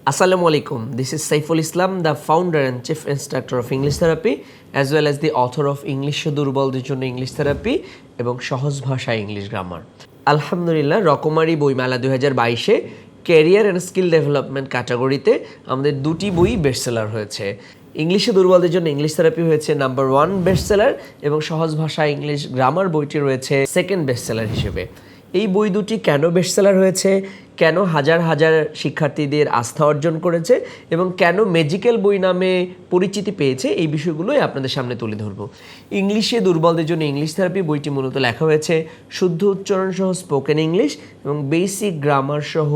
Assalamu alaikum. This is Saiful Islam, the founder and chief instructor of English therapy, as well as the author of English দুর্বলদের জন্য English therapy এবং সহজ ভাষায় English grammar. আলহামদুলিল্লাহ রকমারি বইমেলা 2022-এ career and skill development ক্যাটাগরিতে আমাদের দুটি বই বেস্টসেলার হয়েছে। ইংলিশে দুর্বলদের জন্য ইংলিশ থেরাপি হয়েছে নাম্বার 1 বেস্টসেলার এবং সহজ ভাষা ইংলিশ গ্রামার বইটি রয়েছে সেকেন্ড বেস্টসেলার হিসেবে। এই বই দুটি কেন বেস্টসেলার হয়েছে, কেন হাজার হাজার শিক্ষার্থীদের আস্থা অর্জন করেছে এবং কেন ম্যাজিক্যাল বই নামে পরিচিতি পেয়েছে, এই বিষয়গুলোই আপনাদের সামনে তুলে ধরব। ইংলিশে দুর্বলদের জন্য ইংলিশ থেরাপি বইটি মূলত লেখা হয়েছে শুদ্ধ উচ্চারণ সহ স্পোকেন ইংলিশ এবং বেসিক গ্রামার সহ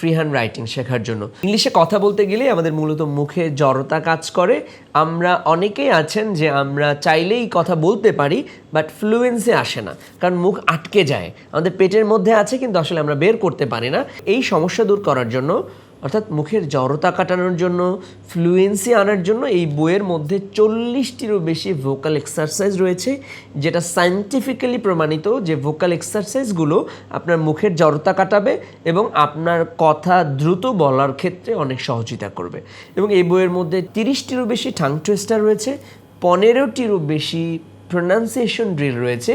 ফ্রি হ্যান্ড রাইটিং শেখার জন্য। ইংলিশে কথা বলতে গেলে আমাদের মূলত মুখে জড়তা কাজ করে। আমরা অনেকেই আছেন যে আমরা চাইলেই কথা বলতে পারি, বাট ফ্লুয়েন্সি আসে না, কারণ মুখ আটকে যায়, আমাদের পেটের মধ্যে আছে কিন্তু আসলে আমরা বের করতে পারি না। এই সমস্যা দূর করার জন্য, অর্থাৎ মুখের জড়তা কাটানোর জন্য, ফ্লুয়েন্সি আনার জন্য এই বইয়ের মধ্যে 40টিরও বেশি ভোকাল এক্সারসাইজ রয়েছে, যেটা সায়েন্টিফিক্যালি প্রমাণিত যে ভোকাল এক্সারসাইজগুলো আপনার মুখের জড়তা কাটাবে এবং আপনার কথা দ্রুত বলার ক্ষেত্রে অনেক সহযোগিতা করবে। এবং এই বইয়ের মধ্যে 30টিরও বেশি টাং টুইস্টার রয়েছে, 15টিরও বেশি প্রোনাউন্সিয়েশন ড্রিল রয়েছে,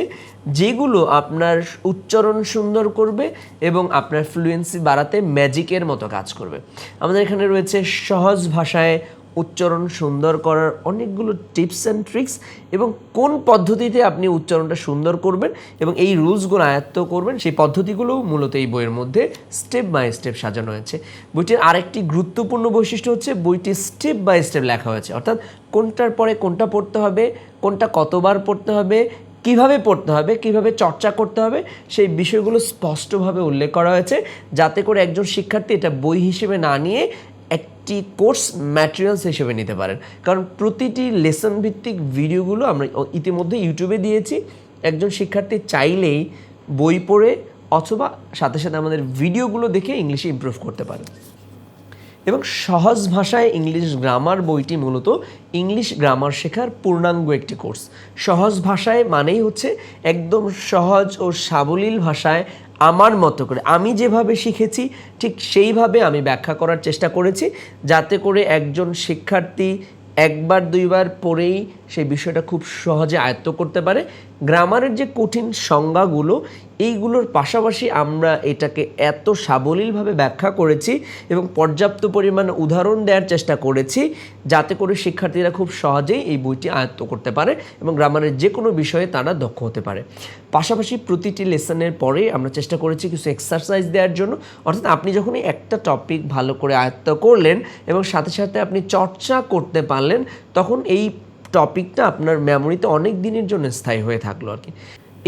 যেগুলো আপনার উচ্চারণ সুন্দর করবে এবং আপনার ফ্লুয়েন্সি বাড়াতে ম্যাজিকের মতো কাজ করবে। আমাদের এখানে রয়েছে সহজ ভাষায় উচ্চারণ সুন্দর করার অনেকগুলো টিপস অ্যান্ড ট্রিক্স এবং কোন পদ্ধতিতে আপনি উচ্চারণটা সুন্দর করবেন এবং এই রুলসগুলো আয়ত্ত করবেন, সেই পদ্ধতিগুলোও মূলত এই বইয়ের মধ্যে স্টেপ বাই স্টেপ সাজানো হয়েছে। বইটির আরেকটি গুরুত্বপূর্ণ বৈশিষ্ট্য হচ্ছে বইটি স্টেপ বাই স্টেপ লেখা হয়েছে, অর্থাৎ কোনটার পরে কোনটা পড়তে হবে, কোনটা কতবার পড়তে হবে, কিভাবে পড়তে হবে, কিভাবে চর্চা করতে হবে, সেই বিষয়গুলো স্পষ্টভাবে উল্লেখ করা হয়েছে, যাতে করে একজন শিক্ষার্থী এটা বই হিসেবে না নিয়ে একটি কোর্স ম্যাটেরিয়ালস হিসেবে নিতে পারেন। কারণ প্রতিটি লেসন ভিত্তিক ভিডিওগুলো আমরা ইতিমধ্যে ইউটিউবে দিয়েছি। একজন শিক্ষার্থী চাইলেই বই পড়ে অথবা সাথে সাথে আমাদের ভিডিওগুলো দেখে ইংলিশে ইমপ্রুভ করতে পারে। এবং সহজ ভাষায় ইংলিশ গ্রামার বইটি মূলত ইংলিশ গ্রামার শেখার পূর্ণাঙ্গ একটি কোর্স। সহজ ভাষায় মানেই হচ্ছে একদম সহজ ও সাবলীল ভাষায় আমার মতো করে আমি যেভাবে শিখেছি ঠিক সেইভাবে আমি ব্যাখ্যা করার চেষ্টা করেছি, যাতে করে একজন শিক্ষার্থী একবার দুইবার পড়েই সেই বিষয়টা খুব সহজে আয়ত্ত করতে পারে। গ্রামারের যে কঠিন সংজ্ঞাগুলো, এইগুলোর পাশাপাশি আমরা এটাকে এত সাবলীলভাবে ব্যাখ্যা করেছি এবং পর্যাপ্ত পরিমাণে উদাহরণ দেওয়ার চেষ্টা করেছি, যাতে করে শিক্ষার্থীরা খুব সহজেই এই বইটি আয়ত্ত করতে পারে এবং গ্রামারের যে কোনো বিষয়ে তারা দক্ষ হতে পারে। পাশাপাশি প্রতিটি লেসনের পরে আমরা চেষ্টা করেছি কিছু এক্সারসাইজ দেওয়ার জন্য, অর্থাৎ আপনি যখনই একটা টপিক ভালো করে আয়ত্ত করলেন এবং সাথে সাথে আপনি চর্চা করতে পারলেন, তখন এই টপিকটা আপনার মেমোরিতে অনেক দিনের জন্য স্থায়ী হয়ে থাকলো আর কি।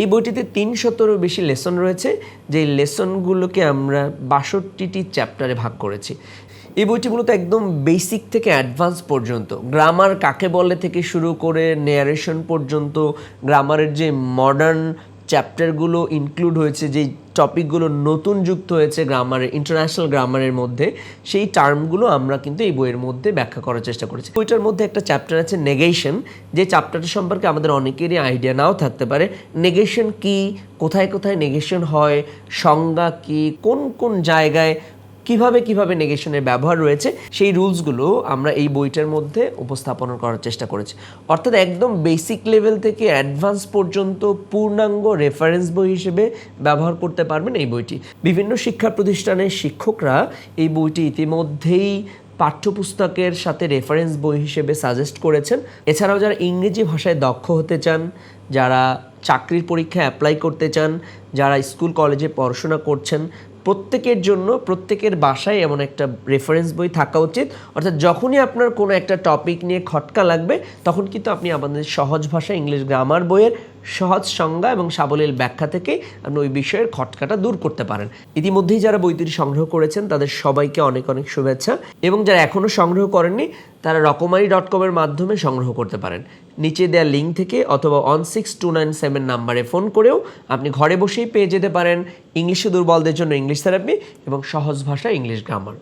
এই বইটিতে 300-রও বেশি লেসন রয়েছে, যেই লেসনগুলোকে আমরা 62টি চ্যাপ্টারে ভাগ করেছি। এই বইটি মূলত একদম বেসিক থেকে অ্যাডভান্স পর্যন্ত, গ্রামার কাকে বলে থেকে শুরু করে ন্যারেশন পর্যন্ত, গ্রামারের যে মডার্ন চ্যাপ্টারগুলো ইনক্লুড হয়েছে, যেই টপিকগুলো নতুন যুক্ত হয়েছে গ্রামারের, ইন্টারন্যাশনাল গ্রামারের মধ্যে, সেই টার্মগুলো আমরা কিন্তু এই বইয়ের মধ্যে ব্যাখ্যা করার চেষ্টা করেছি। বইটার মধ্যে একটা চ্যাপ্টার আছে নেগেশন, যে চ্যাপ্টারটা সম্পর্কে আমাদের অনেকেরই আইডিয়া নাও থাকতে পারে। নেগেশন কি, কোথায় কোথায় নেগেশন হয়, সংজ্ঞা কি, কোন কোন জায়গায় কিভাবে নেগেশনের ব্যবহার রয়েছে, সেই রুলসগুলো আমরা এই বইটার মধ্যে উপস্থাপন করার চেষ্টা করেছি। অর্থাৎ একদম বেসিক লেভেল থেকে অ্যাডভান্স পর্যন্ত পূর্ণাঙ্গ রেফারেন্স বই হিসেবে ব্যবহার করতে পারবেন এই বইটি। বিভিন্ন শিক্ষা প্রতিষ্ঠানের শিক্ষকরা এই বইটি ইতিমধ্যেই পাঠ্যপুস্তকের সাথে রেফারেন্স বই হিসেবে সাজেস্ট করেছেন। এছাড়াও যারা ইংরেজি ভাষায় দক্ষ হতে চান, যারা চাকরির পরীক্ষায় অ্যাপ্লাই করতে চান, যারা স্কুল কলেজে পড়াশোনা করছেন, প্রত্যেকের জন্য প্রত্যেকের বাসায় এমন একটা রেফারেন্স বই থাকা উচিত। অর্থাৎ যখনই আপনার কোনো একটা টপিক নিয়ে খটকা লাগবে, তখন কিন্তু আপনি আমাদের সহজ ভাষা ইংলিশ গ্রামার বইয়ের সহজ সংজ্ঞা এবং সাবলীল ব্যাখ্যা থেকে আপনি ওই বিষয়ের খটকাটা দূর করতে পারেন। ইতিমধ্যেই যারা বইটি সংগ্রহ করেছেন তাদের সবাইকে অনেক অনেক শুভেচ্ছা, এবং যারা এখনও সংগ্রহ করেননি তারা রকমারি.com-এর মাধ্যমে সংগ্রহ করতে পারেন। নিচে দেওয়া লিঙ্ক থেকে অথবা 16297 নাম্বারে ফোন করেও আপনি ঘরে বসেই পেয়ে যেতে পারেন ইংলিশে দুর্বলদের জন্য ইংলিশ থেরাপি এবং সহজ ভাষা ইংলিশ গ্রামার।